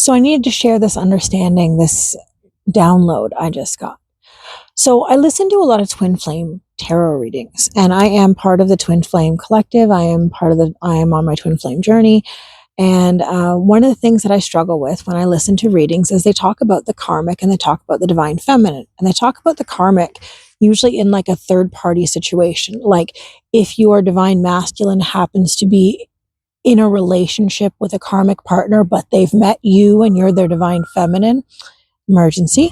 So I needed to share this understanding, this download I just got. So I listen to a lot of twin flame tarot readings, and I am part of the twin flame collective. I am on my twin flame journey. And one of the things that I struggle with when I listen to readings is they talk about the karmic and they talk about the divine feminine, and they talk about the karmic usually in like a third party situation. Like if your divine masculine happens to be in a relationship with a karmic partner, but they've met you and you're their divine feminine, emergency.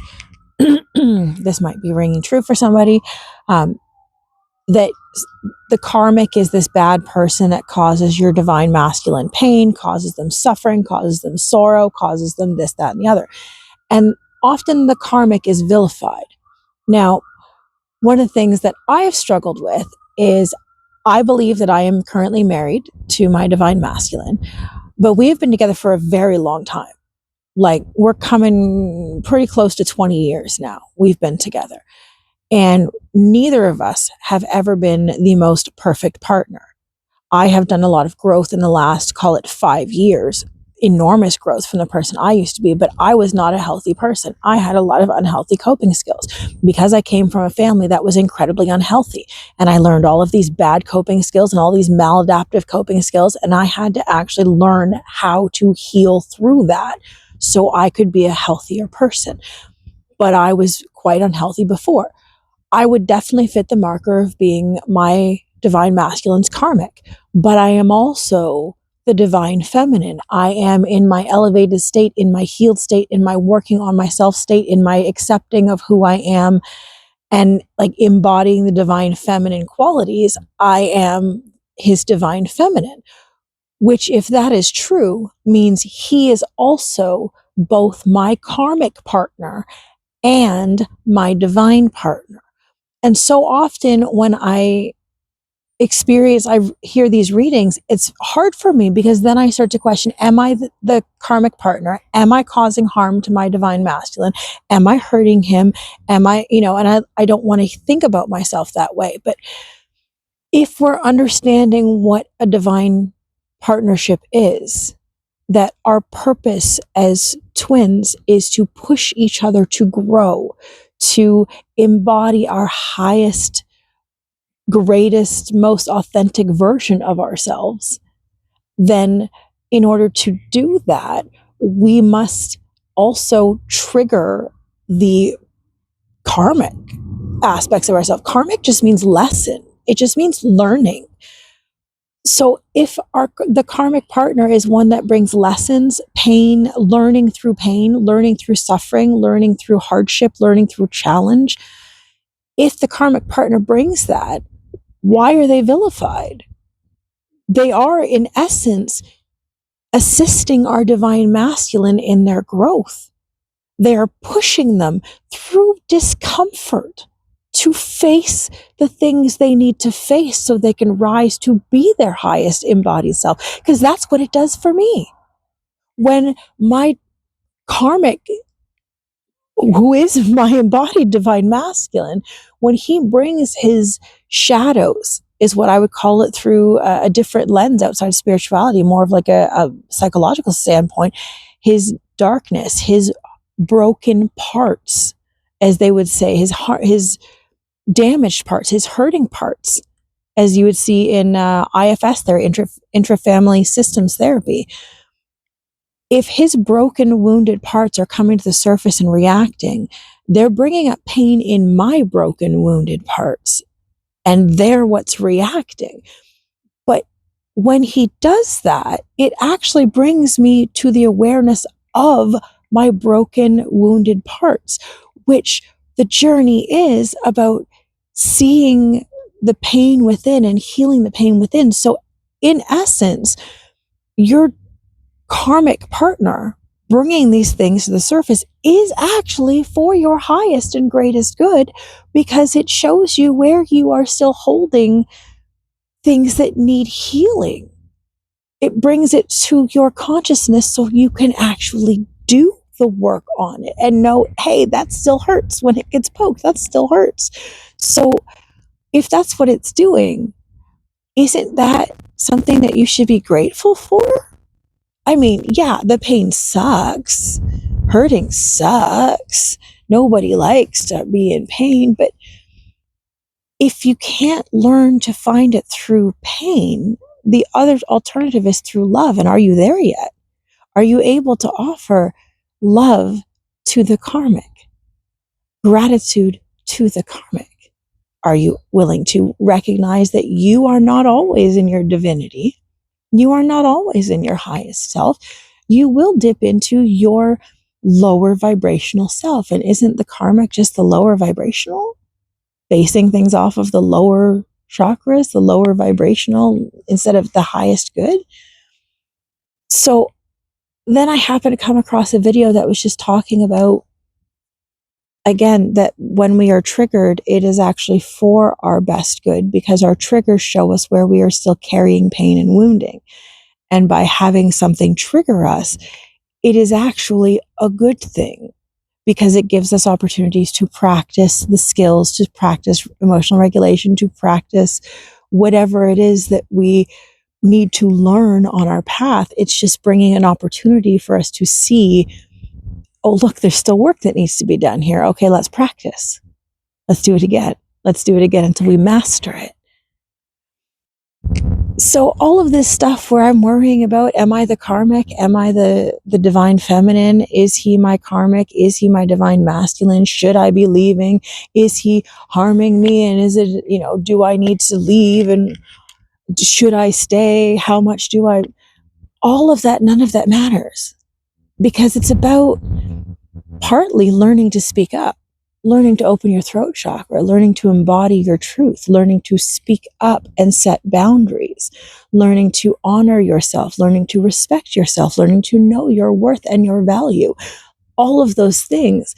This might be ringing true for somebody. That the karmic is this bad person that causes your divine masculine pain, causes them suffering, causes them sorrow, causes them this, that, and the other. And often the karmic is vilified. Now, one of the things that I have struggled with is I believe that I am currently married to my divine masculine, but we have been together for a very long time. Like we're coming pretty close to 20 years now. We've been together. And neither of us have ever been the most perfect partner. I have done a lot of growth in the last, call it 5 years, enormous growth from the person I used to be, but I was not a healthy person. I had a lot of unhealthy coping skills because I came from a family that was incredibly unhealthy. And I learned all of these bad coping skills and all these maladaptive coping skills. And I had to actually learn how to heal through that so I could be a healthier person. But I was quite unhealthy before. I would definitely fit the marker of being my divine masculine's karmic, but I am also the divine feminine. I am in my elevated state, in my healed state, in my working on myself state, in my accepting of who I am, and like embodying the divine feminine qualities. I am his divine feminine, which, if that is true, means he is also both my karmic partner and my divine partner. And so often when I hear these readings, it's hard for me because then I start to question, am I the karmic partner? Am I causing harm to my divine masculine? Am I hurting him? Am I, and I don't want to think about myself that way. But if we're understanding what a divine partnership is, that our purpose as twins is to push each other to grow, to embody our highest, greatest, most authentic version of ourselves, then in order to do that, we must also trigger the karmic aspects of ourselves. Karmic just means lesson. It just means learning. So if the karmic partner is one that brings lessons, pain, learning through suffering, learning through hardship, learning through challenge, if the karmic partner brings that, why are they vilified? They are, in essence, assisting our divine masculine in their growth. They are pushing them through discomfort to face the things they need to face so they can rise to be their highest embodied self. Because that's what it does for me. When my karmic, who is my embodied divine masculine, when he brings his shadows, is what I would call it, through a different lens outside of spirituality, more of like a psychological standpoint, his darkness, his broken parts, as they would say, his heart, his damaged parts, his hurting parts, as you would see in IFS therapy, intrafamily systems therapy. If his broken, wounded parts are coming to the surface and reacting, they're bringing up pain in my broken, wounded parts, and they're what's reacting. But when he does that, it actually brings me to the awareness of my broken, wounded parts, which the journey is about seeing the pain within and healing the pain within. So in essence, your karmic partner bringing these things to the surface is actually for your highest and greatest good, because it shows you where you are still holding things that need healing. It brings it to your consciousness so you can actually do the work on it and know, hey, that still hurts when it gets poked. That still hurts. So if that's what it's doing, isn't that something that you should be grateful for? I mean, yeah, the pain sucks. Hurting sucks. Nobody likes to be in pain, but if you can't learn to find it through pain, the other alternative is through love. And are you there yet? Are you able to offer love to the karmic, gratitude to the karmic? Are you willing to recognize that you are not always in your divinity? You are not always in your highest self. You will dip into your lower vibrational self. And isn't the karmic just the lower vibrational? Basing things off of the lower chakras, the lower vibrational, instead of the highest good. So then I happened to come across a video that was just talking about, again, that when we are triggered, it is actually for our best good, because our triggers show us where we are still carrying pain and wounding. And by having something trigger us, it is actually a good thing, because it gives us opportunities to practice the skills, to practice emotional regulation, to practice whatever it is that we need to learn on our path. It's just bringing an opportunity for us to see, oh, look, there's still work that needs to be done here. Okay, let's practice. Let's do it again. Let's do it again until we master it. So all of this stuff where I'm worrying about, am I the karmic? Am I the divine feminine? Is he my karmic? Is he my divine masculine? Should I be leaving? Is he harming me? And is it, do I need to leave? And should I stay? How much do I? All of that, none of that matters, because it's about partly learning to speak up, learning to open your throat chakra, learning to embody your truth, learning to speak up and set boundaries, learning to honor yourself, learning to respect yourself, learning to know your worth and your value, all of those things.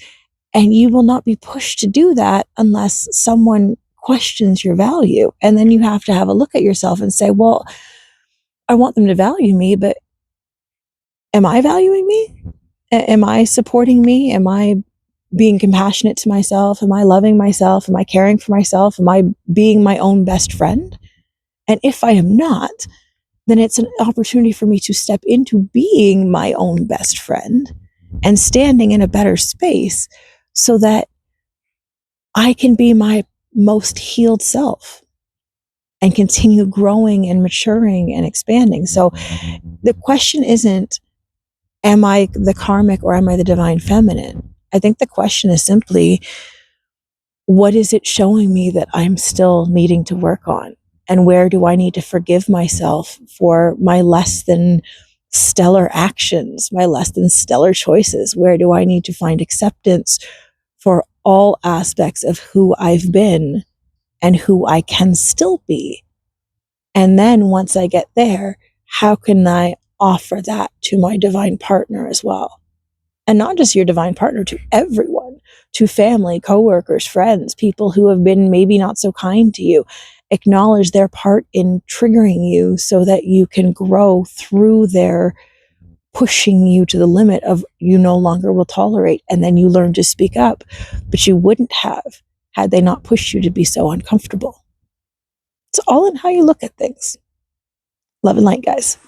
And you will not be pushed to do that unless someone questions your value. And then you have to have a look at yourself and say, well, I want them to value me, but am I valuing me? Am I supporting me? Am I being compassionate to myself? Am I loving myself? Am I caring for myself? Am I being my own best friend? And if I am not, then it's an opportunity for me to step into being my own best friend and standing in a better space so that I can be my most healed self and continue growing and maturing and expanding. So the question isn't, am I the karmic or am I the divine feminine? I think the question is simply, what is it showing me that I'm still needing to work on? And where do I need to forgive myself for my less than stellar actions, my less than stellar choices? Where do I need to find acceptance for all aspects of who I've been and who I can still be? And then once I get there, how can I offer that to my divine partner as well? And not just your divine partner, to everyone, to family, coworkers, friends, people who have been maybe not so kind to you. Acknowledge their part in triggering you so that you can grow through their pushing you to the limit of you no longer will tolerate. And then you learn to speak up, but you wouldn't have had they not pushed you to be so uncomfortable. It's all in how you look at things. Love and light, guys.